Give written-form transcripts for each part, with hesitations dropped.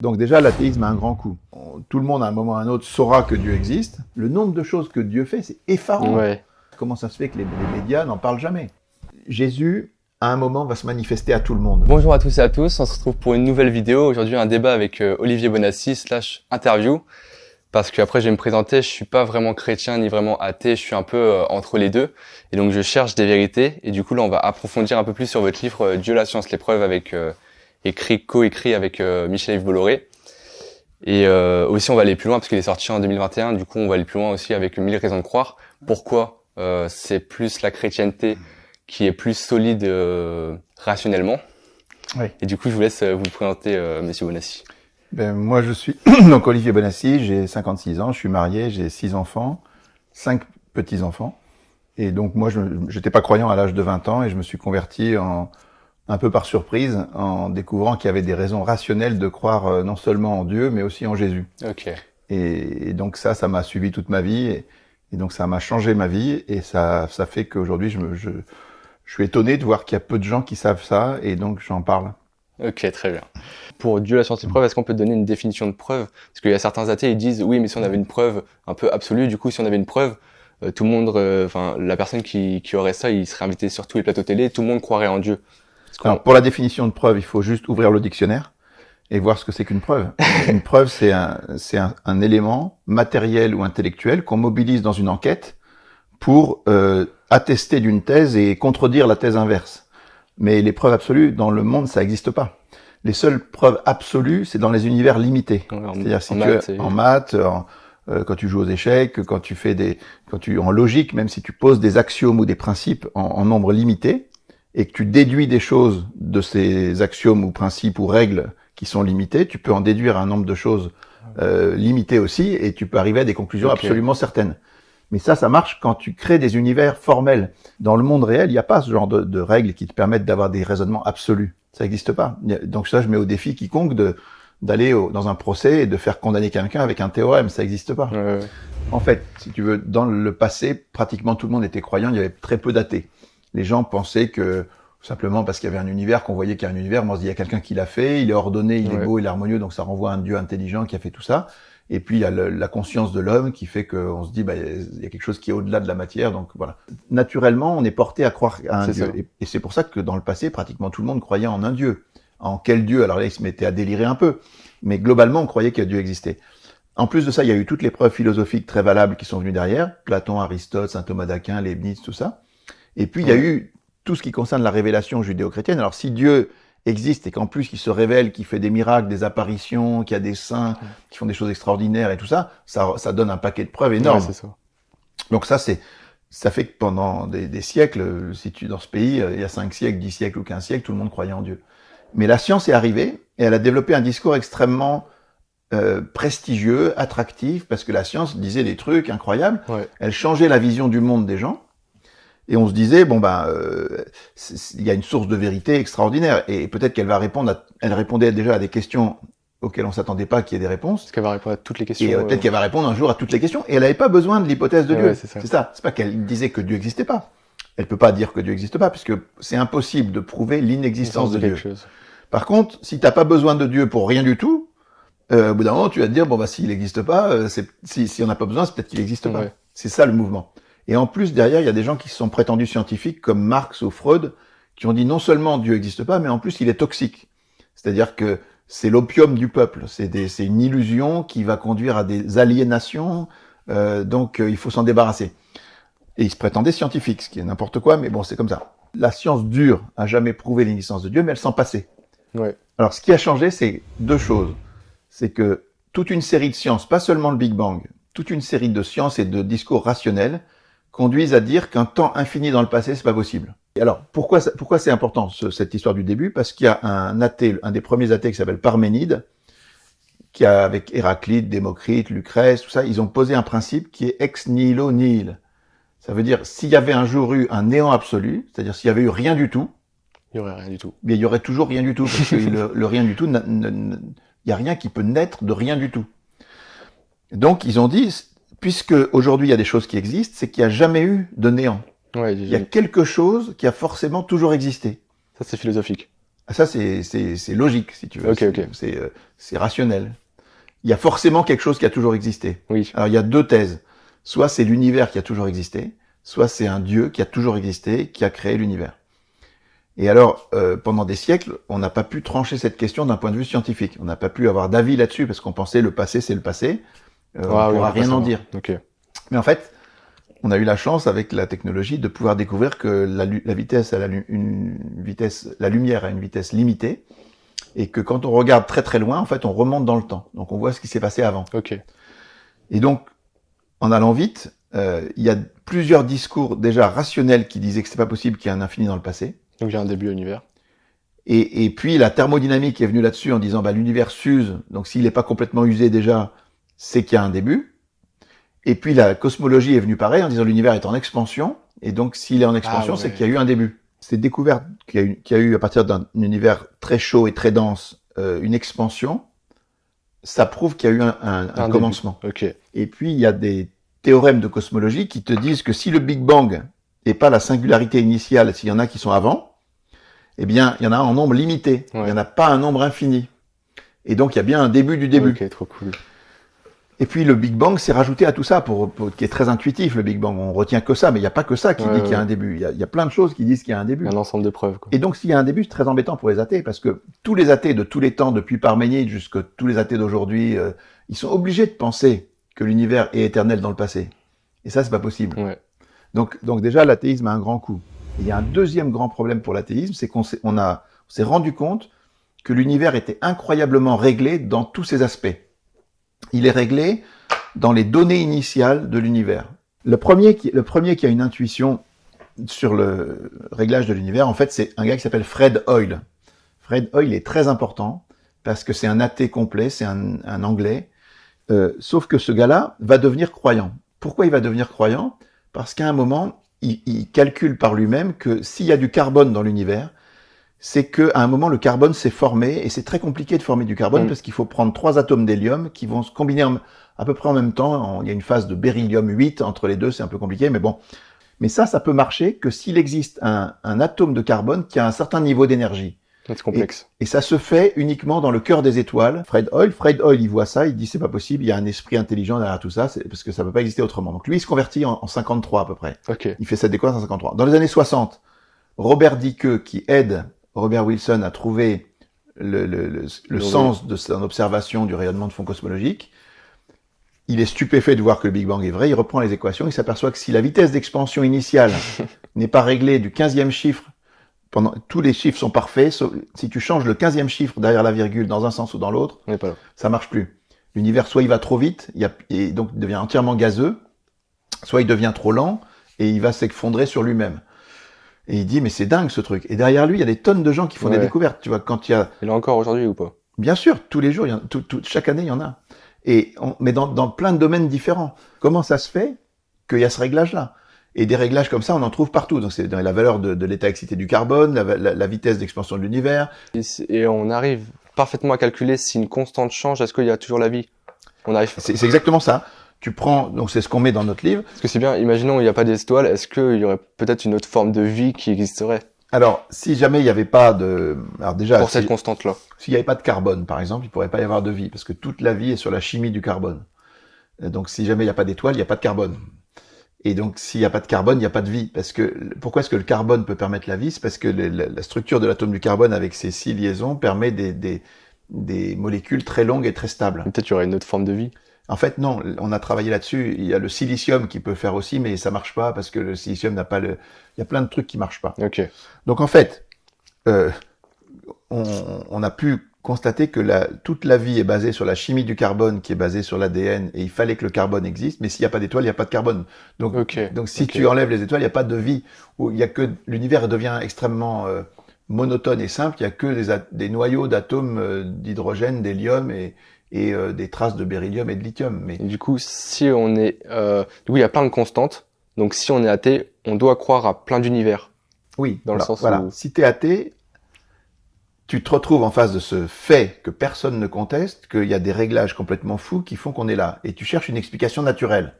Donc déjà, l'athéisme a un grand coup. Tout le monde, à un moment ou à un autre, saura que Dieu existe. Le nombre de choses que Dieu fait, c'est effarant. Ouais. Comment ça se fait que les médias n'en parlent jamais? Jésus, à un moment, va se manifester à tout le monde. Bonjour à tous et à tous, on se retrouve pour une nouvelle vidéo. Aujourd'hui, un débat avec Olivier Bonassi / interview. Parce qu'après, je vais me présenter, je suis pas vraiment chrétien ni vraiment athée, je suis un peu entre les deux. Et donc, je cherche des vérités. Et du coup, là, on va approfondir un peu plus sur votre livre Dieu, la science, l'épreuve, avec coécrit avec Michel-Yves Bolloré. Et aussi, on va aller plus loin parce qu'il est sorti en 2021. Du coup, on va aller plus loin aussi avec 1000 raisons de croire. Pourquoi c'est plus la chrétienté qui est plus solide rationnellement. Oui. Et du coup, je vous laisse vous présenter, Monsieur Bonassi. Moi, je suis donc Olivier Bonassi, j'ai 56 ans, je suis marié, j'ai 6 enfants, 5 petits-enfants. Et donc, moi, je n'étais pas croyant à l'âge de 20 ans et je me suis converti un peu par surprise en découvrant qu'il y avait des raisons rationnelles de croire non seulement en Dieu, mais aussi en Jésus. Ok. Et donc ça m'a suivi toute ma vie et donc ça m'a changé ma vie et ça fait qu'aujourd'hui je suis étonné de voir qu'il y a peu de gens qui savent ça et donc j'en parle. Ok, très bien. Pour Dieu, la science, l'épreuve, est-ce qu'on peut donner une définition de preuve? Parce qu'il y a certains athées, ils disent oui, mais si on avait une preuve un peu absolue, du coup, si on avait une preuve, tout le monde, la personne qui aurait ça, il serait invité sur tous les plateaux télé, tout le monde croirait en Dieu. Alors pour la définition de preuve, il faut juste ouvrir le dictionnaire et voir ce que c'est qu'une preuve. Une preuve, c'est un élément matériel ou intellectuel qu'on mobilise dans une enquête pour attester d'une thèse et contredire la thèse inverse. Mais les preuves absolues, dans le monde, ça n'existe pas. Les seules preuves absolues, c'est dans les univers limités. C'est-à-dire en maths, quand tu joues aux échecs, en logique, même si tu poses des axiomes ou des principes en nombre limité, et que tu déduis des choses de ces axiomes ou principes ou règles qui sont limitées, tu peux en déduire un nombre de choses limitées aussi, et tu peux arriver à des conclusions absolument certaines. Mais ça marche quand tu crées des univers formels. Dans le monde réel, il n'y a pas ce genre de règles qui te permettent d'avoir des raisonnements absolus. Ça n'existe pas. Donc ça, je mets au défi quiconque d'aller dans un procès et de faire condamner quelqu'un avec un théorème. Ça n'existe pas. En fait, si tu veux, dans le passé, pratiquement tout le monde était croyant. Il y avait très peu d'athées. Les gens pensaient que simplement parce qu'il y avait un univers, qu'on voyait qu'il y a un univers, on se dit il y a quelqu'un qui l'a fait, il est ordonné, il est beau, il est harmonieux, donc ça renvoie à un Dieu intelligent qui a fait tout ça. Et puis il y a la conscience de l'homme qui fait qu'on se dit il y a quelque chose qui est au-delà de la matière, donc voilà. Naturellement, on est porté à croire à un Dieu. Et c'est pour ça que dans le passé, pratiquement tout le monde croyait en un Dieu. En quel Dieu? Alors là, ils se mettaient à délirer un peu. Mais globalement, on croyait que Dieu existait. En plus de ça, il y a eu toutes les preuves philosophiques très valables qui sont venues derrière. Platon, Aristote, saint Thomas d'Aquin, Leibniz, tout ça. Et puis il y a eu tout ce qui concerne la révélation judéo-chrétienne. Alors si Dieu existe et qu'en plus il se révèle, qu'il fait des miracles, des apparitions, qu'il y a des saints qui font des choses extraordinaires et tout ça, ça donne un paquet de preuves énormes. C'est ça. Donc ça fait que pendant des siècles, dans ce pays, il y a 5 siècles, 10 siècles ou 15 siècles, tout le monde croyait en Dieu. Mais la science est arrivée et elle a développé un discours extrêmement prestigieux, attractif, parce que la science disait des trucs incroyables. Elle changeait la vision du monde des gens. Et on se disait, il y a une source de vérité extraordinaire. Et peut-être qu'elle va elle répondait déjà à des questions auxquelles on s'attendait pas qu'il y ait des réponses. Parce qu'elle va répondre à toutes les questions. Et peut-être qu'elle va répondre un jour à toutes les questions. Et elle n'avait pas besoin de l'hypothèse de Dieu. C'est ça. C'est pas qu'elle disait que Dieu n'existait pas. Elle peut pas dire que Dieu n'existe pas, puisque c'est impossible de prouver l'inexistence de Dieu. Par contre, si t'as pas besoin de Dieu pour rien du tout, au bout d'un moment, tu vas te dire, s'il n'existe pas, si on n'a pas besoin, c'est peut-être qu'il n'existe pas. C'est ça le mouvement. Et en plus, derrière, il y a des gens qui se sont prétendus scientifiques, comme Marx ou Freud, qui ont dit non seulement Dieu n'existe pas, mais en plus il est toxique. C'est-à-dire que c'est l'opium du peuple. C'est une illusion qui va conduire à des aliénations, donc il faut s'en débarrasser. Et ils se prétendaient scientifiques, ce qui est n'importe quoi, mais bon, c'est comme ça. La science dure a jamais prouvé l'existence de Dieu, mais elle s'en passait. Alors, ce qui a changé, c'est deux choses. C'est que toute une série de sciences, pas seulement le Big Bang, toute une série de sciences et de discours rationnels conduisent à dire qu'un temps infini dans le passé, c'est pas possible. Et alors, pourquoi c'est important, cette histoire du début? Parce qu'il y a un athée, un des premiers athées qui s'appelle Parménide, qui a, avec Héraclite, Démocrite, Lucrèce, tout ça, ils ont posé un principe qui est ex nihilo nihil. Ça veut dire, s'il y avait un jour eu un néant absolu, c'est-à-dire s'il y avait eu rien du tout, il y aurait rien du tout. Mais il y aurait toujours rien du tout, parce que le rien du tout, il y a rien qui peut naître de rien du tout. Donc, ils ont dit, puisque aujourd'hui il y a des choses qui existent, c'est qu'il n'y a jamais eu de néant. Il y a quelque chose qui a forcément toujours existé. Ça, c'est philosophique. Ah, ça, c'est logique, si tu veux. Ok, ok. C'est rationnel. Il y a forcément quelque chose qui a toujours existé. Oui. Alors, il y a deux thèses. Soit c'est l'univers qui a toujours existé, soit c'est un Dieu qui a toujours existé, qui a créé l'univers. Et alors, pendant des siècles, on n'a pas pu trancher cette question d'un point de vue scientifique. On n'a pas pu avoir d'avis là-dessus, parce qu'on pensait le passé, c'est le passé. On ne pourra rien en dire. Okay. Mais en fait, on a eu la chance, avec la technologie, de pouvoir découvrir que la lumière a une vitesse limitée, et que quand on regarde très très loin, en fait, on remonte dans le temps. Donc, on voit ce qui s'est passé avant. Okay. Et donc, en allant vite, il y a plusieurs discours déjà rationnels qui disaient que c'est pas possible qu'il y ait un infini dans le passé. Donc il y a un début à l'univers. Et puis la thermodynamique est venue là-dessus en disant l'univers s'use, donc s'il n'est pas complètement usé déjà, c'est qu'il y a un début. Et puis la cosmologie est venue pareil en disant l'univers est en expansion, et donc s'il est en expansion, c'est qu'il y a eu un début. C'est découvert qu'il y a eu à partir d'un univers très chaud et très dense une expansion. Ça prouve qu'il y a eu un commencement. Okay. Et puis il y a des théorèmes de cosmologie qui te disent que si le Big Bang n'est pas la singularité initiale, s'il y en a qui sont avant, eh bien, il y en a un nombre limité. Ouais. Il n'y en a pas un nombre infini. Et donc, il y a bien un début du début. Ok, trop cool. Et puis, le Big Bang s'est rajouté à tout ça, qui est très intuitif, le Big Bang. On retient que ça, mais il n'y a pas que ça qui dit qu'il y a un début. Il y a plein de choses qui disent qu'il y a un début. Un ensemble de preuves, quoi. Et donc, s'il y a un début, c'est très embêtant pour les athées, parce que tous les athées de tous les temps, depuis Parménide jusqu'à tous les athées d'aujourd'hui, ils sont obligés de penser que l'univers est éternel dans le passé. Et ça, c'est pas possible. Ouais. Donc déjà, l'athéisme a un grand coup. Il y a un deuxième grand problème pour l'athéisme, c'est qu'on s'est rendu compte que l'univers était incroyablement réglé dans tous ses aspects. Il est réglé dans les données initiales de l'univers. Le premier qui a une intuition sur le réglage de l'univers, en fait, c'est un gars qui s'appelle Fred Hoyle. Fred Hoyle est très important parce que c'est un athée complet, c'est un Anglais. Sauf que ce gars-là va devenir croyant. Pourquoi il va devenir croyant ? Parce qu'à un moment, il calcule par lui-même que s'il y a du carbone dans l'univers, c'est qu'à un moment, le carbone s'est formé, et c'est très compliqué de former du carbone parce qu'il faut prendre 3 atomes d'hélium qui vont se combiner à peu près en même temps. Il y a une phase de beryllium 8 entre les deux, c'est un peu compliqué, mais bon. Mais ça peut marcher que s'il existe un atome de carbone qui a un certain niveau d'énergie. C'est complexe. Et ça se fait uniquement dans le cœur des étoiles. Fred Hoyle, il voit ça, il dit c'est pas possible, il y a un esprit intelligent derrière tout ça, parce que ça peut pas exister autrement. Donc lui, il se convertit en 53 à peu près. Okay. Il fait cette découverte en 53. Dans les années 60, Robert Dicke, qui aide Robert Wilson à trouver le sens de son observation du rayonnement de fond cosmologique, il est stupéfait de voir que le Big Bang est vrai, il reprend les équations, il s'aperçoit que si la vitesse d'expansion initiale n'est pas réglée du 15e chiffre, tous les chiffres sont parfaits, si tu changes le 15e chiffre derrière la virgule dans un sens ou dans l'autre, ça marche plus. L'univers, soit il va trop vite, et donc il devient entièrement gazeux, soit il devient trop lent, et il va s'effondrer sur lui-même. Et il dit, mais c'est dingue ce truc. Et derrière lui, il y a des tonnes de gens qui font des découvertes. Tu vois, quand il y a... Il est encore aujourd'hui ou pas ? Bien sûr, tous les jours, chaque année, il y en a. Mais dans plein de domaines différents. Comment ça se fait qu'il y a ce réglage-là ? Et des réglages comme ça, on en trouve partout. Donc, c'est dans la valeur de l'état excité du carbone, la vitesse d'expansion de l'univers. Et on arrive parfaitement à calculer si une constante change, est-ce qu'il y a toujours la vie ? C'est exactement ça. Tu prends, donc c'est ce qu'on met dans notre livre. Parce que c'est bien, imaginons il n'y a pas d'étoiles, est-ce qu'il y aurait peut-être une autre forme de vie qui existerait ? Alors, si jamais il n'y avait pas alors déjà. Pour cette constante-là. S'il n'y avait pas de carbone, par exemple, il ne pourrait pas y avoir de vie, parce que toute la vie est sur la chimie du carbone. Donc, si jamais il n'y a pas d'étoiles, il n'y a pas de carbone. Et donc, s'il n'y a pas de carbone, il n'y a pas de vie. Pourquoi est-ce que le carbone peut permettre la vie ? C'est parce que la structure de l'atome du carbone avec ses 6 liaisons permet des molécules très longues et très stables. Peut-être qu'il y aurait une autre forme de vie. En fait, non. On a travaillé là-dessus. Il y a le silicium qui peut faire aussi, mais ça marche pas parce que le silicium n'a pas il y a plein de trucs qui marchent pas. Okay. Donc, en fait, on a pu constater que toute la vie est basée sur la chimie du carbone qui est basée sur l'ADN, et il fallait que le carbone existe, mais s'il n'y a pas d'étoiles, il n'y a pas de carbone. Donc si tu enlèves les étoiles, il n'y a pas de vie. Il y a que l'univers devient extrêmement monotone et simple. Il n'y a que des noyaux d'atomes d'hydrogène, d'hélium et des traces de beryllium et de lithium. Mais et du coup, si on est, du coup, il y a plein de constantes. Donc, si on est athée, on doit croire à plein d'univers. Oui. Dans le sens où... Si t'es athée, tu te retrouves en face de ce fait que personne ne conteste, qu'il y a des réglages complètement fous qui font qu'on est là. Et tu cherches une explication naturelle.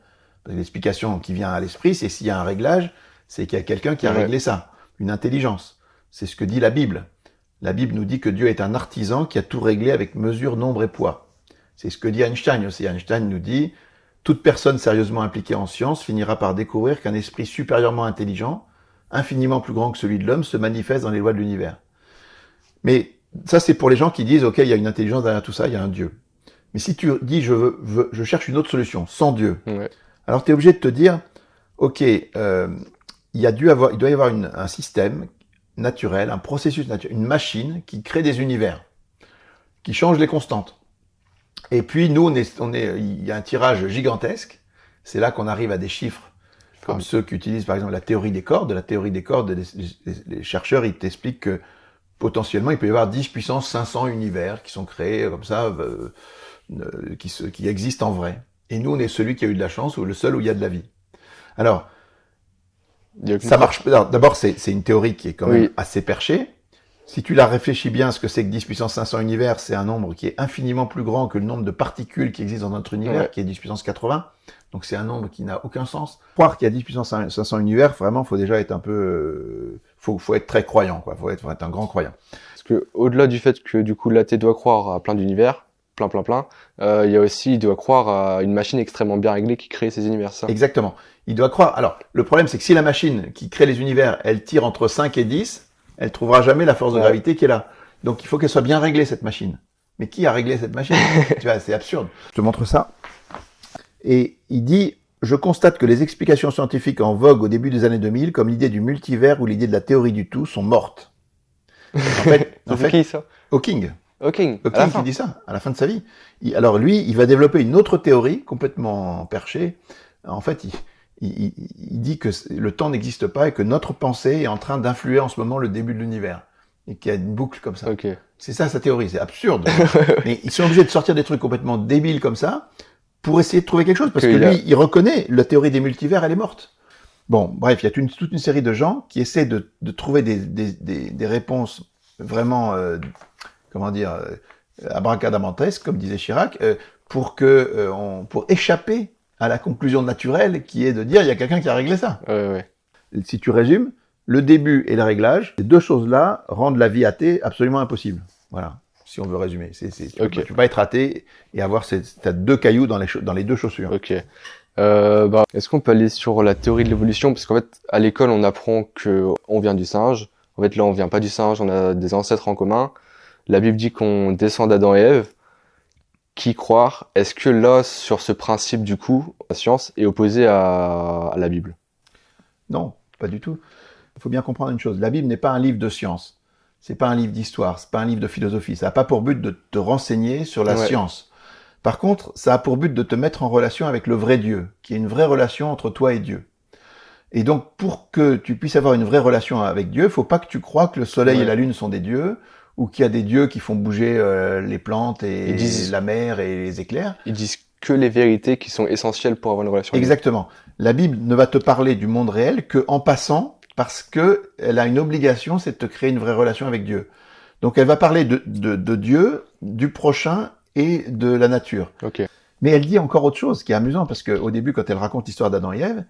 L'explication qui vient à l'esprit, c'est s'il y a un réglage, c'est qu'il y a quelqu'un qui a réglé ça. Une intelligence. C'est ce que dit la Bible. La Bible nous dit que Dieu est un artisan qui a tout réglé avec mesure, nombre et poids. C'est ce que dit Einstein aussi. Einstein nous dit « Toute personne sérieusement impliquée en science finira par découvrir qu'un esprit supérieurement intelligent, infiniment plus grand que celui de l'homme, se manifeste dans les lois de l'univers. » Mais ça, c'est pour les gens qui disent « Ok, il y a une intelligence derrière tout ça, il y a un Dieu. » Mais si tu dis je cherche une autre solution, sans Dieu, alors tu es obligé de te dire « Ok, il doit y avoir un système naturel, un processus naturel, une machine qui crée des univers, qui change les constantes. Et puis nous, il y a un tirage gigantesque. C'est là qu'on arrive à des chiffres comme ceux qui utilisent par exemple la théorie des cordes. La théorie des cordes, les chercheurs, ils t'expliquent que potentiellement, il peut y avoir 10 puissance 500 univers qui sont créés comme ça, qui existent en vrai. Et nous, on est celui qui a eu de la chance ou le seul où il y a de la vie. Alors, ça marche. D'abord, c'est une théorie qui est quand même assez perchée. Si tu la réfléchis bien, ce que c'est que 10 puissance 500 univers, c'est un nombre qui est infiniment plus grand que le nombre de particules qui existent dans notre univers, qui est 10 puissance 80. Donc c'est un nombre qui n'a aucun sens. Croire qu'il y a 10 puissance 500 univers, vraiment, faut déjà être un peu, faut être très croyant, quoi. Faut être un grand croyant. Parce que au-delà du fait que du coup l'athée doit croire à plein d'univers, il y a aussi, il doit croire à une machine extrêmement bien réglée qui crée ces univers, ça. Exactement. Il doit croire. Alors, le problème, c'est que si la machine qui crée les univers, elle tire entre 5 et 10, elle trouvera jamais la force de gravité qui est là. Donc, il faut qu'elle soit bien réglée, cette machine. Mais qui a réglé cette machine? Tu vois, c'est absurde. Je te montre ça. Et il dit, je constate que les explications scientifiques en vogue au début des années 2000, comme l'idée du multivers ou l'idée de la théorie du tout, sont mortes. En fait, qui ça? Hawking. Hawking qui dit ça, à la fin de sa vie. Alors lui, il va développer une autre théorie, complètement perchée. En fait, il dit que le temps n'existe pas et que notre pensée est en train d'influer en ce moment le début de l'univers. Et qu'il y a une boucle comme ça. C'est ça sa théorie, c'est absurde. Mais ils sont obligés de sortir des trucs complètement débiles comme ça pour essayer de trouver quelque chose. Parce que lui, il reconnaît la théorie des multivers, elle est morte. Bon, bref, il y a toute une série de gens qui essaient de trouver des réponses vraiment... abracadabantesques, comme disait Chirac, pour échapper à la conclusion naturelle qui est de dire il y a quelqu'un qui a réglé ça. Si tu résumes, le début et le réglage, ces deux choses-là rendent la vie athée absolument impossible. Voilà, si on veut résumer. Tu peux pas être athée et avoir t'as deux cailloux dans les deux chaussures. Est-ce qu'on peut aller sur la théorie de l'évolution? Parce qu'en fait, à l'école, on apprend que on vient du singe. En fait, là, on vient pas du singe, on a des ancêtres en commun. La Bible dit qu'on descend d'Adam et Ève. Qui croire? Est-ce que là, sur ce principe, du coup, la science est opposée à la Bible? Non, pas du tout. Il faut bien comprendre une chose. La Bible n'est pas un livre de science. C'est pas un livre d'histoire. C'est pas un livre de philosophie. Ça n'a pas pour but de te renseigner sur la science. Par contre, ça a pour but de te mettre en relation avec le vrai Dieu, qui est une vraie relation entre toi et Dieu. Et donc, pour que tu puisses avoir une vraie relation avec Dieu, il faut pas que tu crois que le soleil et la lune sont des dieux, ou qu'il y a des dieux qui font bouger les plantes et la mer et les éclairs. Ils disent que les vérités qui sont essentielles pour avoir une relation avec Dieu. Exactement. La Bible ne va te parler du monde réel que en passant, parce que elle a une obligation, c'est de te créer une vraie relation avec Dieu. Donc elle va parler de Dieu, du prochain et de la nature. Mais elle dit encore autre chose qui est amusant, parce que au début, quand elle raconte l'histoire d'Adam et Ève,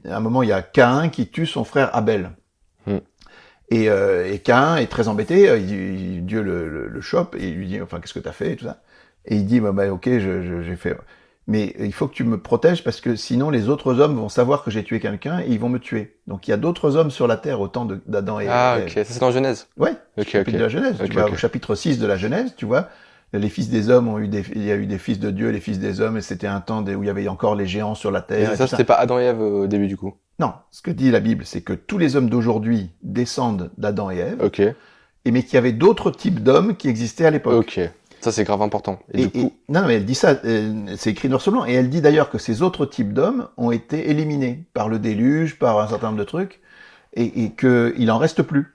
à un moment, il y a Caïn qui tue son frère Abel. Et Caïn est très embêté, Dieu le chope et il lui dit, enfin, qu'est-ce que t'as fait et tout ça. Et il dit, ok, j'ai fait, mais il faut que tu me protèges parce que sinon les autres hommes vont savoir que j'ai tué quelqu'un et ils vont me tuer. Donc il y a d'autres hommes sur la terre au temps d'Adam et Ève. Ah, ok, ça c'est dans Genèse. Ouais, chapitre de la Genèse. Tu vois, au chapitre 6 de la Genèse, tu vois, les fils des hommes il y a eu des fils de Dieu, les fils des hommes, et c'était un temps où il y avait encore les géants sur la terre. Et ça, c'était pas Adam et Ève au début du coup. Non, ce que dit la Bible, c'est que tous les hommes d'aujourd'hui descendent d'Adam et Ève, mais qu'il y avait d'autres types d'hommes qui existaient à l'époque. Ça c'est grave important. Non, mais elle dit ça, c'est écrit noir sur blanc, et elle dit d'ailleurs que ces autres types d'hommes ont été éliminés par le déluge, par un certain nombre de trucs, et qu'il en reste plus.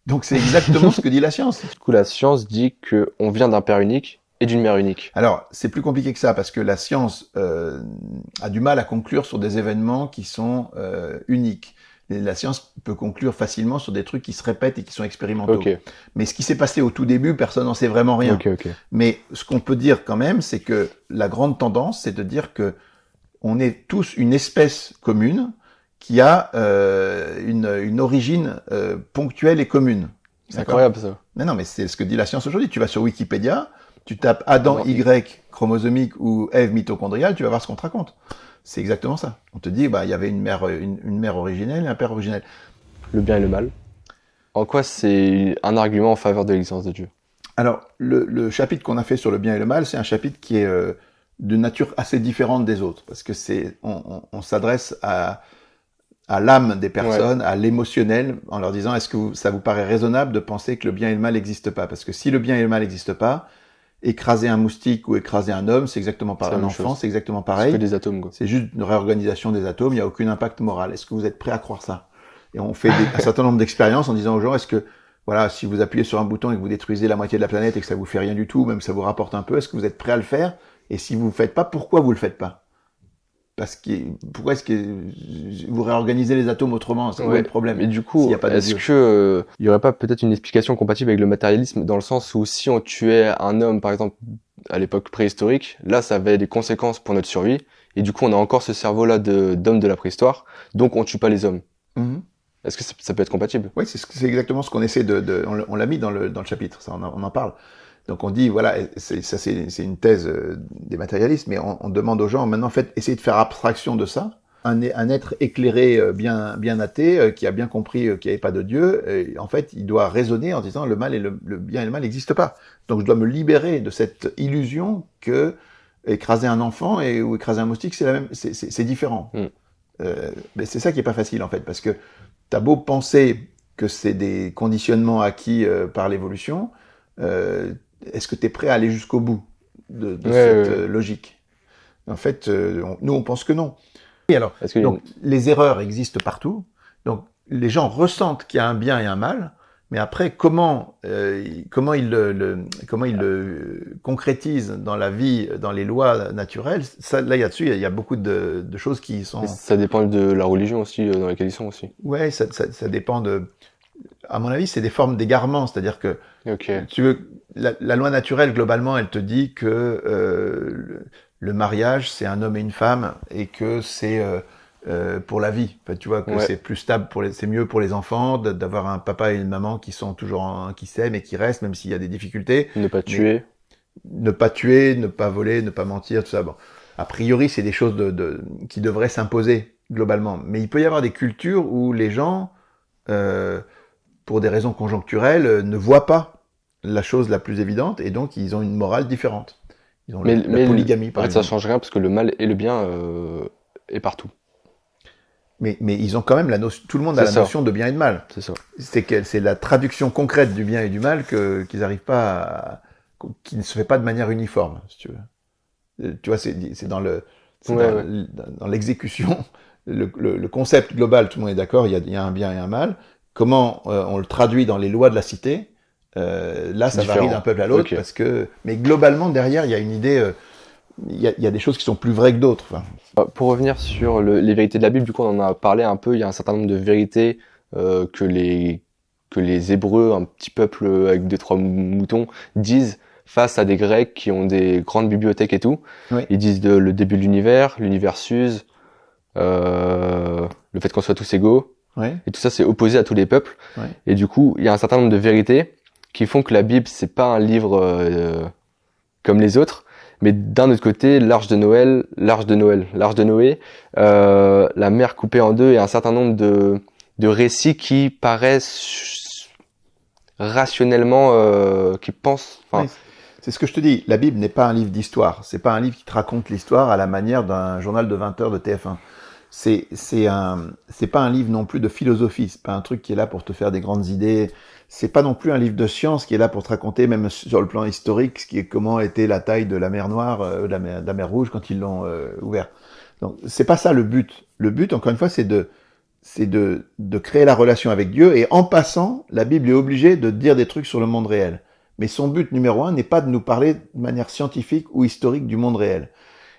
Donc c'est exactement ce que dit la science. Du coup, la science dit que on vient d'un père unique et d'une mère unique. Alors, c'est plus compliqué que ça, parce que la science a du mal à conclure sur des événements qui sont uniques. La science peut conclure facilement sur des trucs qui se répètent et qui sont expérimentaux. Mais ce qui s'est passé au tout début, personne n'en sait vraiment rien. Mais ce qu'on peut dire quand même, c'est que la grande tendance, c'est de dire que on est tous une espèce commune qui a une origine ponctuelle et commune. C'est incroyable ça. Non, mais c'est ce que dit la science aujourd'hui. Tu vas sur Wikipédia, tu tapes Adam Y chromosomique ou Ève mitochondriale, tu vas voir ce qu'on te raconte. C'est exactement ça. On te dit, il y avait une mère originelle et un père originel. Le bien et le mal. En quoi c'est un argument en faveur de l'existence de Dieu? Alors, le chapitre qu'on a fait sur le bien et le mal, c'est un chapitre qui est de nature assez différente des autres, parce que on s'adresse à l'âme des personnes, à l'émotionnel, en leur disant, est-ce que ça vous paraît raisonnable de penser que le bien et le mal n'existent pas? Parce que si le bien et le mal n'existent pas, écraser un moustique ou écraser un homme, c'est exactement pareil. Un enfant, c'est exactement pareil. C'est que des atomes, quoi. C'est juste une réorganisation des atomes, il n'y a aucun impact moral. Est-ce que vous êtes prêts à croire ça? Et on fait un certain nombre d'expériences en disant aux gens, est-ce que, voilà, si vous appuyez sur un bouton et que vous détruisez la moitié de la planète et que ça vous fait rien du tout, même que ça vous rapporte un peu, est-ce que vous êtes prêts à le faire? Et si vous le faites pas, pourquoi vous le faites pas? Pourquoi est-ce que vous réorganisez les atomes autrement? C'est quoi le problème? Et du coup, est-ce que il y aurait pas peut-être une explication compatible avec le matérialisme, dans le sens où si on tuait un homme, par exemple, à l'époque préhistorique, là, ça avait des conséquences pour notre survie, et du coup, on a encore ce cerveau-là d'homme de la préhistoire, donc on tue pas les hommes. Est-ce que ça peut être compatible? Oui, c'est exactement ce qu'on essaie on l'a mis dans le chapitre, ça, on en parle. Donc on dit, voilà, c'est une thèse des matérialistes, mais on demande aux gens, maintenant, en fait, essayez de faire abstraction de ça. Un être éclairé, bien athée, qui a bien compris qu'il n'y avait pas de Dieu, en fait, il doit raisonner en disant, le mal et le bien et le mal n'existent pas. Donc je dois me libérer de cette illusion que écraser un enfant ou écraser un moustique, c'est différent. Mais c'est ça qui est pas facile, en fait, parce que t'as beau penser que c'est des conditionnements acquis par l'évolution, est-ce que tu es prêt à aller jusqu'au bout de cette logique? En fait, nous, on pense que non. Et alors, donc, les erreurs existent partout. Donc, les gens ressentent qu'il y a un bien et un mal, mais après, comment ils le concrétisent dans la vie, dans les lois naturelles, ça, là, il y a beaucoup de choses qui sont... Et ça dépend de la religion aussi, dans laquelle ils sont aussi. Ouais, ça dépend à mon avis, c'est des formes d'égarement, c'est-à-dire que tu veux, la loi naturelle, globalement, elle te dit que le mariage, c'est un homme et une femme, et que c'est pour la vie. Enfin, tu vois que c'est plus stable c'est mieux pour les enfants d'avoir un papa et une maman qui sont toujours qui s'aiment et qui restent, même s'il y a des difficultés. Ne pas tuer, ne pas voler, ne pas mentir, tout ça. Bon, a priori, c'est des choses qui devraient s'imposer globalement. Mais il peut y avoir des cultures où les gens pour des raisons conjoncturelles, ne voient pas la chose la plus évidente, et donc ils ont une morale différente. Ils ont la polygamie, par exemple. Ça change rien, parce que le mal et le bien est partout. Mais ils ont quand même tout le monde a la notion de bien et de mal. C'est ça. C'est la traduction concrète du bien et du mal qu'ils n'arrivent pas qui ne se fait pas de manière uniforme, si tu veux. Tu vois, c'est dans l'exécution, le concept global, tout le monde est d'accord, il y a un bien et un mal. Comment on le traduit dans les lois de la cité, là ça varie d'un peuple à l'autre, mais globalement derrière il y a une idée, il y a des choses qui sont plus vraies que d'autres. Enfin. Pour revenir sur les vérités de la Bible, du coup on en a parlé un peu, il y a un certain nombre de vérités que les Hébreux, un petit peuple avec 2-3 moutons, disent face à des Grecs qui ont des grandes bibliothèques et tout. Oui. Ils disent le début de l'univers s'use, le fait qu'on soit tous égaux. Ouais. Et tout ça, c'est opposé à tous les peuples. Ouais. Et du coup, il y a un certain nombre de vérités qui font que la Bible, c'est pas un livre comme les autres. Mais d'un autre côté, l'arche de Noé, la mer coupée en deux, et un certain nombre de récits qui paraissent rationnellement, qui pensent. Oui. C'est ce que je te dis. La Bible n'est pas un livre d'histoire. C'est pas un livre qui te raconte l'histoire à la manière d'un journal de 20 heures de TF1. C'est pas un livre non plus de philosophie, c'est pas un truc qui est là pour te faire des grandes idées, c'est pas non plus un livre de science qui est là pour te raconter, même sur le plan historique, comment était la taille de la mer Noire, de la mer Rouge quand ils l'ont ouvert. Donc c'est pas ça le but. Le but, encore une fois, c'est de créer la relation avec Dieu, et en passant, la Bible est obligée de dire des trucs sur le monde réel. Mais son but numéro 1 n'est pas de nous parler de manière scientifique ou historique du monde réel.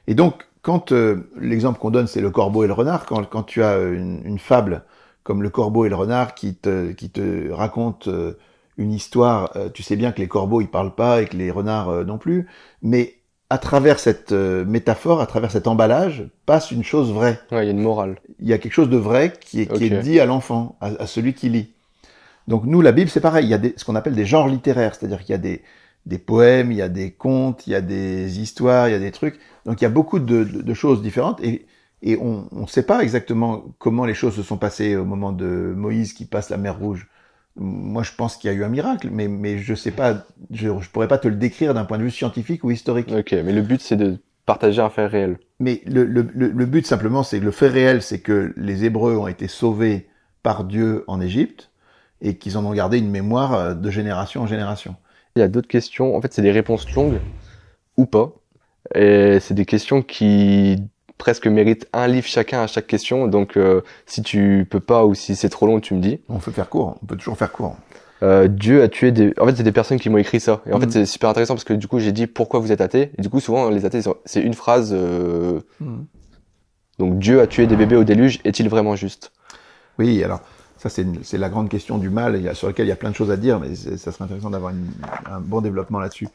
Et donc, quand l'exemple qu'on donne, c'est le corbeau et le renard, quand tu as une fable comme le corbeau et le renard qui te raconte une histoire, tu sais bien que les corbeaux ils parlent pas et que les renards non plus, mais à travers cette métaphore, à travers cet emballage, passe une chose vraie. Ouais, il y a une morale. Il y a quelque chose de vrai qui est dit à l'enfant, à celui qui lit. Donc nous, la Bible, c'est pareil. Il y a ce qu'on appelle des genres littéraires, c'est-à-dire qu'il y a des poèmes, il y a des contes, il y a des histoires, il y a des trucs. Donc il y a beaucoup de choses différentes et on ne sait pas exactement comment les choses se sont passées au moment de Moïse qui passe la mer Rouge. Moi, je pense qu'il y a eu un miracle, mais je sais pas, je pourrais pas te le décrire d'un point de vue scientifique ou historique. Ok, mais le but c'est de partager un fait réel. Mais le but simplement, c'est que le fait réel, c'est que les Hébreux ont été sauvés par Dieu en Égypte et qu'ils en ont gardé une mémoire de génération en génération. Il y a d'autres questions. En fait, c'est des réponses longues ou pas. Et c'est des questions qui presque méritent un livre chacun à chaque question. Donc, si tu peux pas ou si c'est trop long, tu me dis. On peut faire court. On peut toujours faire court. Dieu a tué des... En fait, c'est des personnes qui m'ont écrit ça. Et en fait, c'est super intéressant parce que du coup, j'ai dit pourquoi vous êtes athée. Et du coup, souvent, les athées, c'est une phrase. Donc, Dieu a tué des bébés au déluge. Est-il vraiment juste? Oui, alors, ça, c'est la grande question du mal sur laquelle il y a plein de choses à dire, mais ça serait intéressant d'avoir un bon développement là-dessus.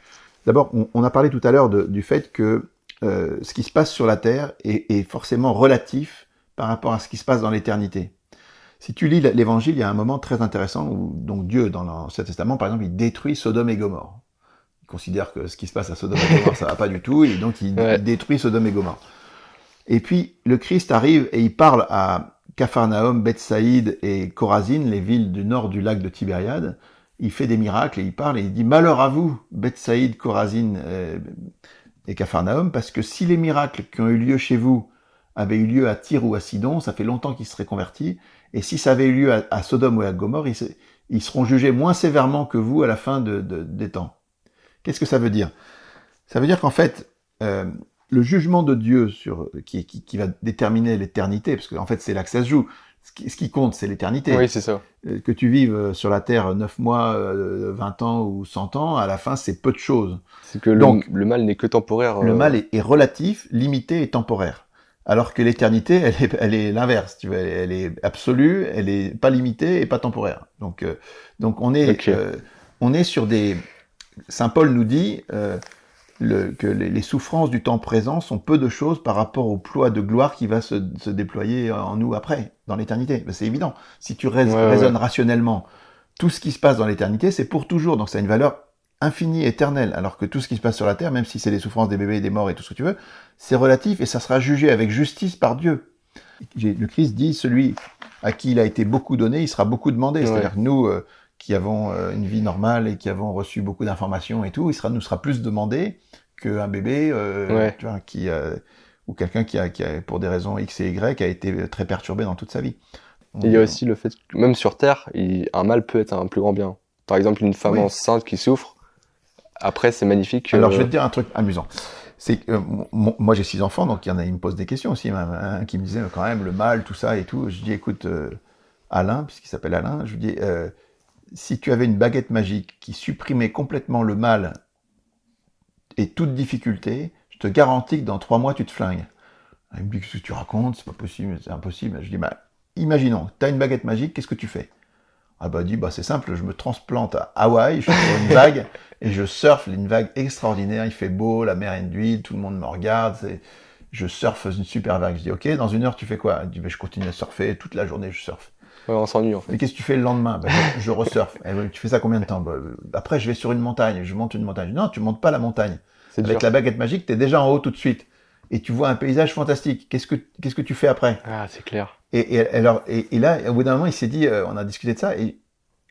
D'abord, on a parlé tout à l'heure du fait que ce qui se passe sur la Terre est forcément relatif par rapport à ce qui se passe dans l'éternité. Si tu lis l'Évangile, il y a un moment très intéressant où donc Dieu, dans l'Ancien Testament, par exemple, il détruit Sodome et Gomorrhe. Il considère que ce qui se passe à Sodome et Gomorre, ça va pas du tout, et donc il détruit Sodome et Gomorre. Et puis, le Christ arrive et il parle à Capharnaüm, Bethsaïde et Chorazine, les villes du nord du lac de Tibériade. Il fait des miracles et il parle et il dit « Malheur à vous, Bethsaïde, Chorazine et Capharnaüm, parce que si les miracles qui ont eu lieu chez vous avaient eu lieu à Tyr ou à Sidon, ça fait longtemps qu'ils seraient convertis, et si ça avait eu lieu à Sodome ou à Gomorre, ils seront jugés moins sévèrement que vous à la fin des temps. » Qu'est-ce que ça veut dire? Ça veut dire qu'en fait, le jugement de Dieu qui va déterminer l'éternité, parce qu'en fait c'est là que ça se joue, ce qui compte c'est l'éternité. Oui, c'est ça. Que tu vives sur la terre 9 mois, 20 ans ou 100 ans, à la fin c'est peu de choses. C'est que le mal n'est que temporaire. Le mal est relatif, limité et temporaire. Alors que l'éternité, elle est l'inverse, tu vois, elle est absolue, elle est pas limitée et pas temporaire. Donc on est sur des... Saint Paul nous dit que les souffrances du temps présent sont peu de choses par rapport au ploie de gloire qui va se déployer en nous après, dans l'éternité. Ben, c'est évident. Si tu raisonnes rationnellement, tout ce qui se passe dans l'éternité, c'est pour toujours. Donc ça a une valeur infinie, éternelle. Alors que tout ce qui se passe sur la terre, même si c'est des souffrances des bébés, des morts et tout ce que tu veux, c'est relatif et ça sera jugé avec justice par Dieu. Le Christ dit, celui à qui il a été beaucoup donné, il sera beaucoup demandé. C'est-à-dire que nous, qui avons une vie normale et qui avons reçu beaucoup d'informations et tout, nous sera plus demandé qu'un bébé, tu vois, ou quelqu'un qui a, pour des raisons X et Y, a été très perturbé dans toute sa vie. Il y a aussi le fait que même sur Terre, un mal peut être un plus grand bien. Par exemple, une femme enceinte qui souffre, après c'est magnifique. Alors je vais te dire un truc amusant. C'est que moi j'ai 6 enfants, donc il y en a, ils me posent des questions aussi, un qui me disait quand même le mal, tout ça et tout. Je dis écoute, Alain, puisqu'il s'appelle Alain, je lui dis si tu avais une baguette magique qui supprimait complètement le mal et toute difficulté, je te garantis que dans 3 mois tu te flingues. Il me dit qu'est-ce que tu racontes, c'est pas possible, c'est impossible. Je dis imaginons, tu as une baguette magique, qu'est-ce que tu fais? Ah bah dit c'est simple, je me transplante à Hawaï, je suis sur une vague et je surfe une vague extraordinaire, il fait beau, la mer est d'huile, tout le monde me regarde, je surfe une super vague. Je dis ok, dans 1 heure tu fais quoi? Il dit je continue à surfer toute la journée, je surfe. Ouais, on s'ennuie en fait. Mais qu'est-ce que tu fais le lendemain? Je resurfe. Tu fais ça combien de temps? Après je vais sur une montagne, je monte une montagne. Non, tu montes pas la montagne. Avec la baguette magique, t'es déjà en haut tout de suite. Et tu vois un paysage fantastique. Qu'est-ce que tu fais après? Ah, c'est clair. Et là, au bout d'un moment, il s'est dit, on a discuté de ça, et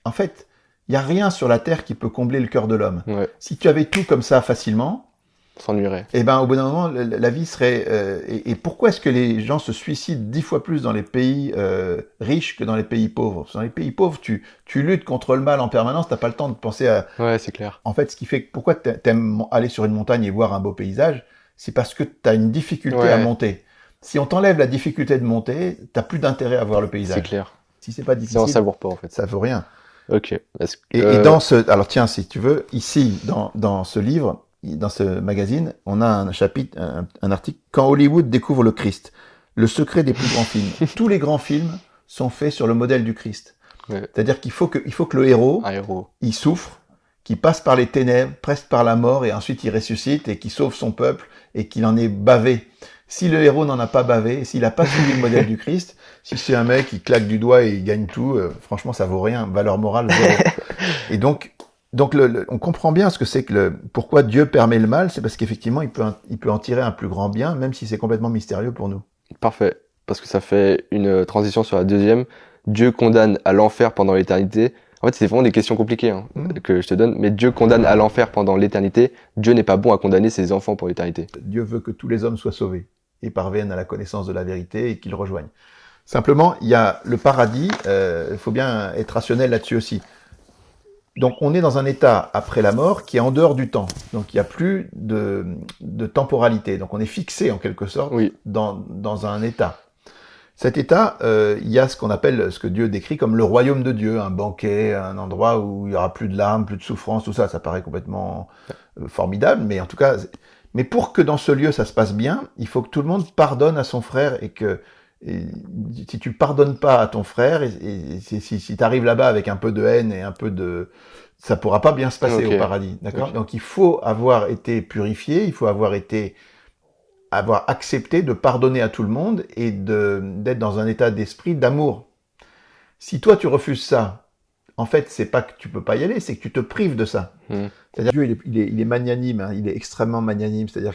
en fait, il n'y a rien sur la Terre qui peut combler le cœur de l'homme. Ouais. Si tu avais tout comme ça facilement, on s'ennuierait. Et ben, au bout d'un moment, la vie serait... et pourquoi est-ce que les gens se suicident 10 fois plus dans les pays riches que dans les pays pauvres? Parce que dans les pays pauvres, tu luttes contre le mal en permanence, t'as pas le temps de penser à... Ouais, c'est clair. En fait, ce qui fait que pourquoi t'aimes aller sur une montagne et voir un beau paysage, c'est parce que t'as une difficulté à monter. Si on t'enlève la difficulté de monter, t'as plus d'intérêt à voir le paysage. C'est clair. Si c'est pas difficile, on ne savoure pas en fait. Ça vaut rien. Ok. Et dans alors tiens, si tu veux, ici dans ce livre, dans ce magazine, on a un chapitre, un article quand Hollywood découvre le Christ, le secret des plus grands films. Tous les grands films sont faits sur le modèle du Christ. Ouais. C'est-à-dire qu'il faut que le héros, il souffre, qu'il passe par les ténèbres, presque par la mort, et ensuite il ressuscite et qu'il sauve son peuple et qu'il en est bavé. Si le héros n'en a pas bavé, s'il n'a pas suivi le modèle du Christ, si c'est un mec qui claque du doigt et il gagne tout, franchement, ça vaut rien. Valeur morale, zéro. Et donc on comprend bien ce que c'est que pourquoi Dieu permet le mal, c'est parce qu'effectivement, il peut en tirer un plus grand bien, même si c'est complètement mystérieux pour nous. Parfait. Parce que ça fait une transition sur la deuxième. Dieu condamne à l'enfer pendant l'éternité. En fait, c'est vraiment des questions compliquées que je te donne. Mais Dieu condamne à l'enfer pendant l'éternité. Dieu n'est pas bon à condamner ses enfants pour l'éternité. Dieu veut que tous les hommes soient sauvés et parviennent à la connaissance de la vérité et qu'ils rejoignent. Simplement, il y a le paradis. Il faut bien être rationnel là-dessus aussi. Donc, on est dans un état après la mort qui est en dehors du temps. Donc, il n'y a plus de temporalité. Donc, on est fixé en quelque sorte dans un état. Cet état, il y a ce qu'on appelle, ce que Dieu décrit comme le royaume de Dieu, un banquet, un endroit où il y aura plus de larmes, plus de souffrance, tout ça. Ça paraît complètement formidable, mais en tout cas, mais pour que dans ce lieu ça se passe bien, il faut que tout le monde pardonne à son frère si tu pardonnes pas à ton frère, si tu arrives là-bas avec un peu de haine et un peu de, ça pourra pas bien se passer au paradis, d'accord? Donc il faut avoir été purifié, il faut avoir accepté de pardonner à tout le monde et d'être dans un état d'esprit d'amour. Si toi tu refuses ça, en fait c'est pas que tu peux pas y aller, c'est que tu te prives de ça. C'est-à-dire Dieu il est magnanime, hein, il est extrêmement magnanime, c'est-à-dire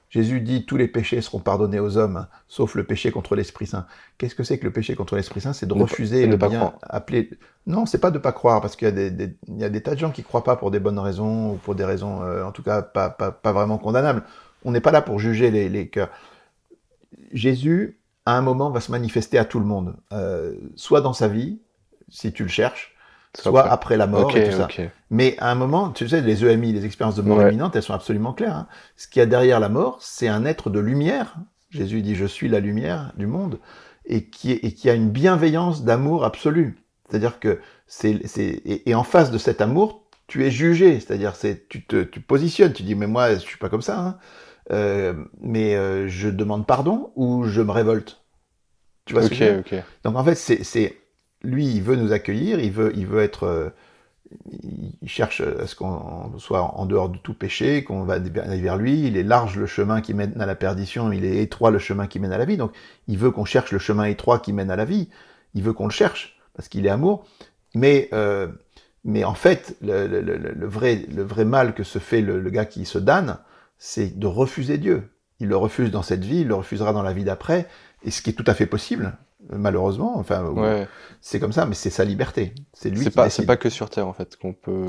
Jésus dit tous les péchés seront pardonnés aux hommes, hein, sauf le péché contre l'Esprit Saint. Qu'est-ce que c'est que le péché contre l'Esprit Saint? C'est de refuser le bien appelé. Non, c'est pas de pas croire, parce qu'il y a des tas de gens qui croient pas pour des bonnes raisons ou pour des raisons, en tout cas pas vraiment condamnables. On n'est pas là pour juger les cœurs. Jésus, à un moment, va se manifester à tout le monde, soit dans sa vie, si tu le cherches, soit après la mort et tout ça. Mais à un moment, tu sais, les EMI, les expériences de mort imminente, elles sont absolument claires. Hein. Ce qu'il y a derrière la mort, c'est un être de lumière. Jésus dit « Je suis la lumière du monde » et qui a une bienveillance d'amour absolu. C'est-à-dire que et en face de cet amour, tu es jugé. C'est-à-dire tu positionnes, tu dis « Mais moi, je suis pas comme ça. Hein. Je demande pardon ou je me révolte. » Tu vois ce que je veux dire ? Donc en fait, lui, il veut nous accueillir, il veut être, il cherche à ce qu'on soit en dehors de tout péché, qu'on va aller vers lui. Il est large le chemin qui mène à la perdition, il est étroit le chemin qui mène à la vie. Donc, il veut qu'on cherche le chemin étroit qui mène à la vie. Il veut qu'on le cherche parce qu'il est amour. Mais en fait, le vrai mal que se fait le gars qui se damne, c'est de refuser Dieu. Il le refuse dans cette vie, il le refusera dans la vie d'après, et ce qui est tout à fait possible. Malheureusement, c'est comme ça, mais c'est sa liberté. C'est lui qui décide. C'est pas que sur Terre, en fait, qu'on peut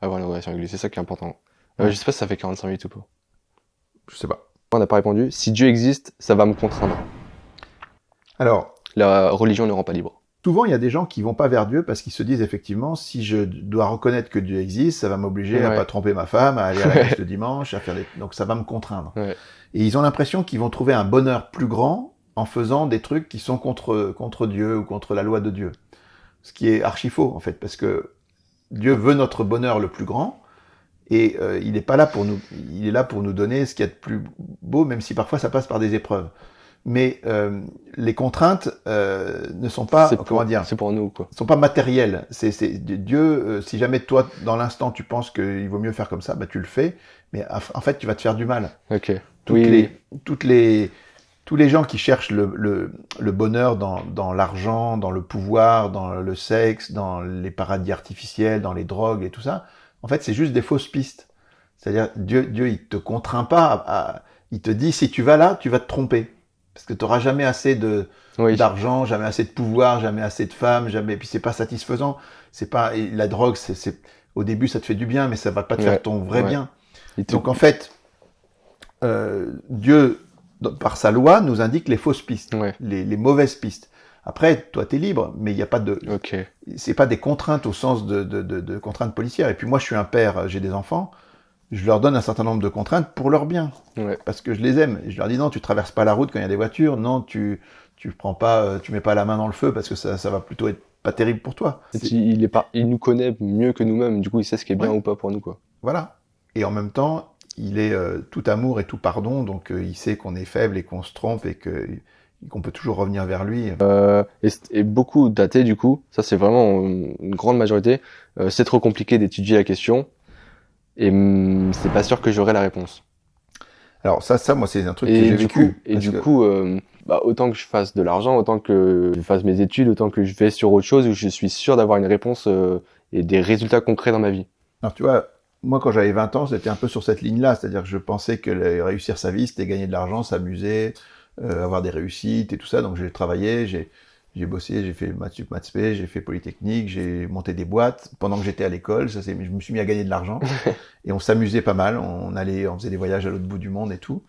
avoir une relation avec lui. C'est ça qui est important. Je sais pas si ça fait 45 minutes ou pas. Je sais pas. On n'a pas répondu. Si Dieu existe, ça va me contraindre. Alors, la religion ne rend pas libre. Souvent, il y a des gens qui vont pas vers Dieu parce qu'ils se disent effectivement, si je dois reconnaître que Dieu existe, ça va m'obliger à pas tromper ma femme, à aller à la messe le dimanche, donc ça va me contraindre. Et ils ont l'impression qu'ils vont trouver un bonheur plus grand en faisant des trucs qui sont contre Dieu ou contre la loi de Dieu. Ce qui est archi faux, en fait, parce que Dieu veut notre bonheur le plus grand, et il est là pour nous donner ce qu'il y a de plus beau, même si parfois ça passe par des épreuves. Mais les contraintes ne sont pas, c'est pour nous, quoi. Sont pas matérielles. C'est Dieu, si jamais toi, dans l'instant, tu penses qu'il vaut mieux faire comme ça, bah tu le fais, mais en fait, tu vas te faire du mal. Tous les gens qui cherchent le bonheur dans l'argent, dans le pouvoir, dans le sexe, dans les paradis artificiels, dans les drogues et tout ça, en fait, c'est juste des fausses pistes. C'est-à-dire, Dieu, il te contraint pas il te dit, si tu vas là, tu vas te tromper. Parce que tu n'auras jamais assez d'argent, jamais assez de pouvoir, jamais assez de femmes, jamais, puis c'est pas satisfaisant. La drogue, au début, ça te fait du bien, mais ça va pas te faire ton vrai bien. Donc, en fait, Dieu, par sa loi, nous indique les fausses pistes, les mauvaises pistes. Après, toi, t'es libre, mais il n'y a pas c'est pas des contraintes au sens de contraintes policières. Et puis moi, je suis un père, j'ai des enfants, je leur donne un certain nombre de contraintes pour leur bien. Parce que je les aime. Et je leur dis non, tu traverses pas la route quand il y a des voitures, non, tu prends pas, tu mets pas la main dans le feu parce que ça va plutôt être pas terrible pour toi. Il nous connaît mieux que nous-mêmes, du coup, il sait ce qui est bien ou pas pour nous, quoi. Voilà. Et en même temps, il est tout amour et tout pardon, donc il sait qu'on est faible et qu'on se trompe et qu'on peut toujours revenir vers lui. Et beaucoup d'athées, du coup, ça c'est vraiment une grande majorité, c'est trop compliqué d'étudier la question et c'est pas sûr que j'aurai la réponse. Alors ça, moi, c'est un truc que j'ai vécu. Du coup, autant que je fasse de l'argent, autant que je fasse mes études, autant que je vais sur autre chose où je suis sûr d'avoir une réponse et des résultats concrets dans ma vie. Alors, tu vois, moi, quand j'avais 20 ans, j'étais un peu sur cette ligne-là. C'est-à-dire que je pensais que réussir sa vie, c'était gagner de l'argent, s'amuser, avoir des réussites et tout ça. Donc, j'ai travaillé, j'ai bossé, j'ai fait maths sup, maths spé, j'ai fait Polytechnique, j'ai monté des boîtes pendant que j'étais à l'école. Je me suis mis à gagner de l'argent et on s'amusait pas mal. On faisait des voyages à l'autre bout du monde et tout.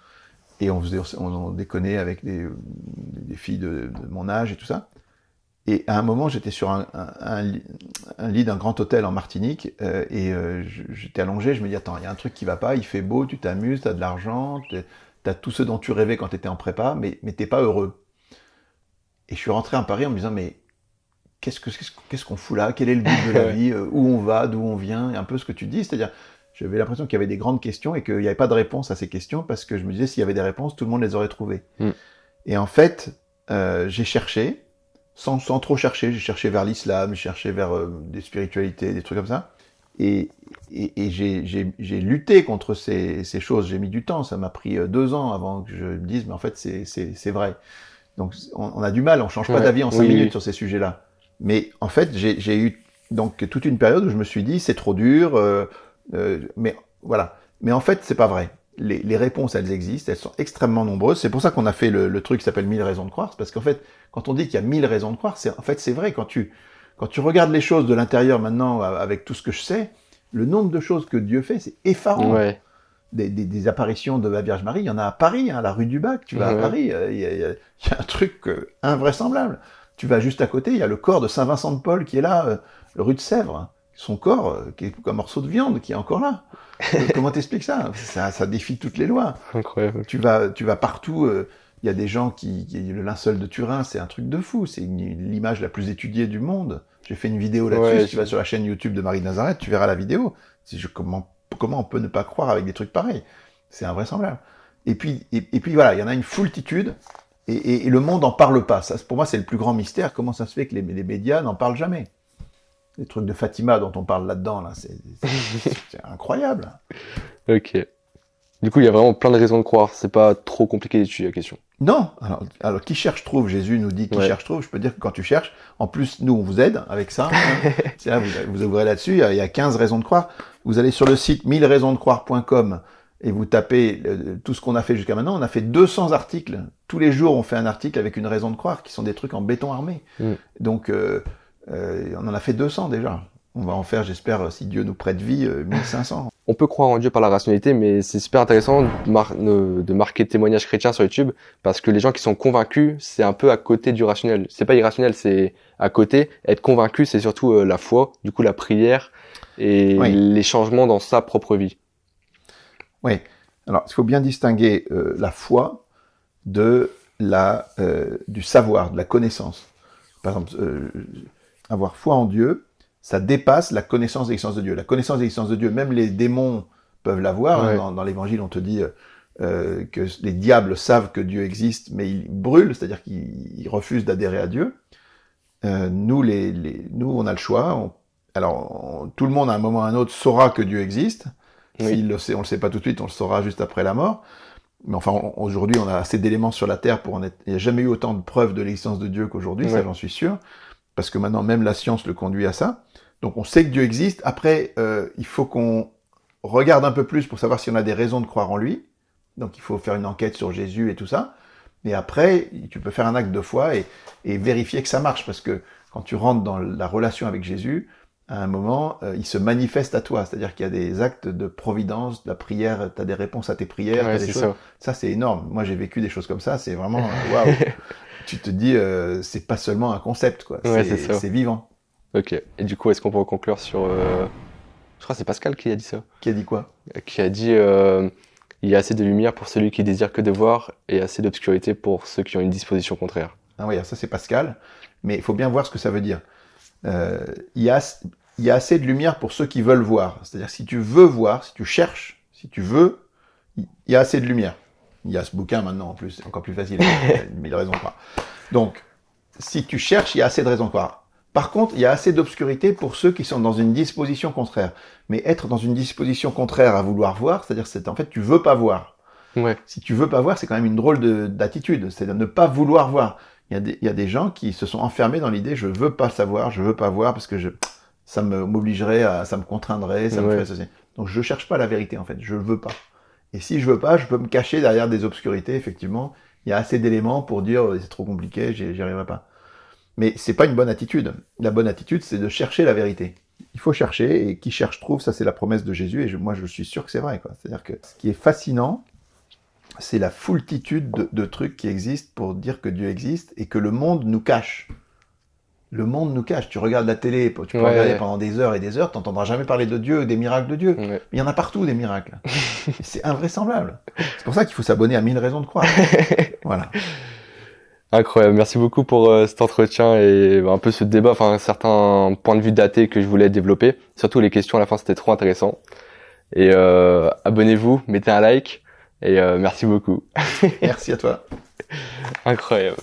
Et on déconnait avec des filles de mon âge et tout ça. Et à un moment, j'étais sur un lit d'un grand hôtel en Martinique j'étais allongé. Je me dis, attends, il y a un truc qui va pas, il fait beau, tu t'amuses, t'as de l'argent, t'as tout ce dont tu rêvais quand t'étais en prépa, mais t'es pas heureux. Et je suis rentré à Paris en me disant, mais qu'est-ce qu'on fout là? Quel est le but de la vie? Où on va? D'où on vient? Et un peu ce que tu dis, c'est-à-dire, j'avais l'impression qu'il y avait des grandes questions et qu'il n'y avait pas de réponse à ces questions parce que je me disais, s'il y avait des réponses, tout le monde les aurait trouvées. Et en fait, j'ai cherché, sans trop chercher, j'ai cherché vers l'islam, j'ai cherché vers des spiritualités, des trucs comme ça. Et j'ai lutté contre ces choses. J'ai mis du temps, ça m'a pris 2 ans avant que je me dise, mais en fait, c'est vrai. Donc, on a du mal, on change pas d'avis en 5 minutes sur ces sujets-là. Mais en fait, j'ai eu donc toute une période où je me suis dit, c'est trop dur, mais voilà. Mais en fait, c'est pas vrai. Les réponses, elles existent, elles sont extrêmement nombreuses. C'est pour ça qu'on a fait le truc qui s'appelle 1000 raisons de croire. Parce qu'en fait, quand on dit qu'il y a 1000 raisons de croire, c'est vrai. Quand tu regardes les choses de l'intérieur maintenant, avec tout ce que je sais, le nombre de choses que Dieu fait, c'est effarant. Ouais. Des apparitions de la Vierge Marie, il y en a à Paris, hein, à la rue du Bac. Tu vas à Paris, il y a un truc invraisemblable. Tu vas juste à côté, il y a le corps de Saint Vincent de Paul qui est là, rue de Sèvres. Son corps, qui est comme un morceau de viande, qui est encore là. Comment t'expliques ça? Ça défie toutes les lois. Incroyable. Tu vas partout, il y a des gens le linceul de Turin, c'est un truc de fou. C'est l'image la plus étudiée du monde. J'ai fait une vidéo là-dessus. Si tu vas sur la chaîne YouTube de Marie de Nazareth, tu verras la vidéo. Comment on peut ne pas croire avec des trucs pareils? C'est invraisemblable. Et puis voilà, il y en a une foultitude. Et le monde n'en parle pas. Ça, pour moi, c'est le plus grand mystère. Comment ça se fait que les médias n'en parlent jamais? Les trucs de Fatima dont on parle là-dedans, là, c'est incroyable. Ok. Du coup, il y a vraiment plein de raisons de croire. C'est pas trop compliqué d'étudier la question. Non. Alors, qui cherche trouve. Jésus nous dit qui cherche trouve. Je peux dire que quand tu cherches, en plus, nous, on vous aide avec ça. C'est là, vous ouvrez là-dessus. Il y a 15 raisons de croire. Vous allez sur le site 1000raisonsdecroire.com et vous tapez tout ce qu'on a fait jusqu'à maintenant. On a fait 200 articles. Tous les jours, on fait un article avec une raison de croire qui sont des trucs en béton armé. Donc, on en a fait 200 déjà. On va en faire, j'espère, si Dieu nous prête vie, 1500. On peut croire en Dieu par la rationalité, mais c'est super intéressant de marquer témoignages chrétiens sur YouTube, parce que les gens qui sont convaincus, c'est un peu à côté du rationnel. C'est pas irrationnel, c'est à côté. Être convaincu, c'est surtout la foi, du coup la prière et les changements dans sa propre vie. Oui. Alors, il faut bien distinguer la foi de du savoir, de la connaissance. Par exemple, avoir foi en Dieu, ça dépasse la connaissance de l'existence de Dieu. La connaissance de l'existence de Dieu, même les démons peuvent l'avoir. Hein, dans l'Évangile, on te dit que les diables savent que Dieu existe, mais ils brûlent, c'est-à-dire qu'ils refusent d'adhérer à Dieu. Nous, on a le choix. Tout le monde, à un moment ou à un autre, saura que Dieu existe. S'il le sait, on le sait pas tout de suite, on le saura juste après la mort. Mais enfin, aujourd'hui, on a assez d'éléments sur la Terre pour en être... Il n'y a jamais eu autant de preuves de l'existence de Dieu qu'aujourd'hui, ça j'en suis sûr. Parce que maintenant, même la science le conduit à ça. Donc, on sait que Dieu existe. Après, il faut qu'on regarde un peu plus pour savoir si on a des raisons de croire en lui. Donc, il faut faire une enquête sur Jésus et tout ça. Mais après, tu peux faire un acte de foi et vérifier que ça marche. Parce que quand tu rentres dans la relation avec Jésus, à un moment, il se manifeste à toi. C'est-à-dire qu'il y a des actes de providence, de la prière, tu as des réponses à tes prières. Ouais, des choses. Ça, c'est énorme. Moi, j'ai vécu des choses comme ça. C'est vraiment waouh. Tu te dis, c'est pas seulement un concept, quoi. C'est vivant. Ok. Et du coup, est-ce qu'on peut conclure sur... Je crois que c'est Pascal qui a dit ça. Qui a dit quoi? Qui a dit, il y a assez de lumière pour celui qui désire que de voir et assez d'obscurité pour ceux qui ont une disposition contraire. Ah oui, ça c'est Pascal. Mais il faut bien voir ce que ça veut dire. Il y a assez de lumière pour ceux qui veulent voir. C'est-à-dire, si tu veux voir, si tu cherches, si tu veux, il y a assez de lumière. Il y a ce bouquin maintenant, en plus, c'est encore plus facile. 1000 raisons de croire. Donc, si tu cherches, il y a assez de raisons de croire. Par contre, il y a assez d'obscurité pour ceux qui sont dans une disposition contraire. Mais être dans une disposition contraire à vouloir voir, c'est-à-dire en fait, tu veux pas voir. Ouais. Si tu veux pas voir, c'est quand même une drôle d'attitude, c'est de ne pas vouloir voir. Il y a des gens qui se sont enfermés dans l'idée, je veux pas savoir, je veux pas voir parce que ça m'obligerait ça me contraindrait, ça me ferait ceci. Donc je cherche pas la vérité en fait, je veux pas. Et si je veux pas, je peux me cacher derrière des obscurités, effectivement. Il y a assez d'éléments pour dire c'est trop compliqué, j'y arriverai pas. Mais c'est pas une bonne attitude. La bonne attitude, c'est de chercher la vérité. Il faut chercher, et qui cherche trouve, ça c'est la promesse de Jésus, et moi je suis sûr que c'est vrai, quoi. C'est-à-dire que ce qui est fascinant, c'est la foultitude de trucs qui existent pour dire que Dieu existe, et que le monde nous cache. Le monde nous cache. Tu regardes la télé, tu peux regarder pendant des heures et des heures, t'entendras jamais parler de Dieu, des miracles de Dieu. Mais il y en a partout des miracles. C'est invraisemblable. C'est pour ça qu'il faut s'abonner à 1000 raisons de croire. Voilà. Incroyable, merci beaucoup pour cet entretien et un peu ce débat, enfin certains points de vue datés que je voulais développer. Surtout les questions à la fin, c'était trop intéressant. Et abonnez-vous, mettez un like et merci beaucoup. Merci à toi. Incroyable.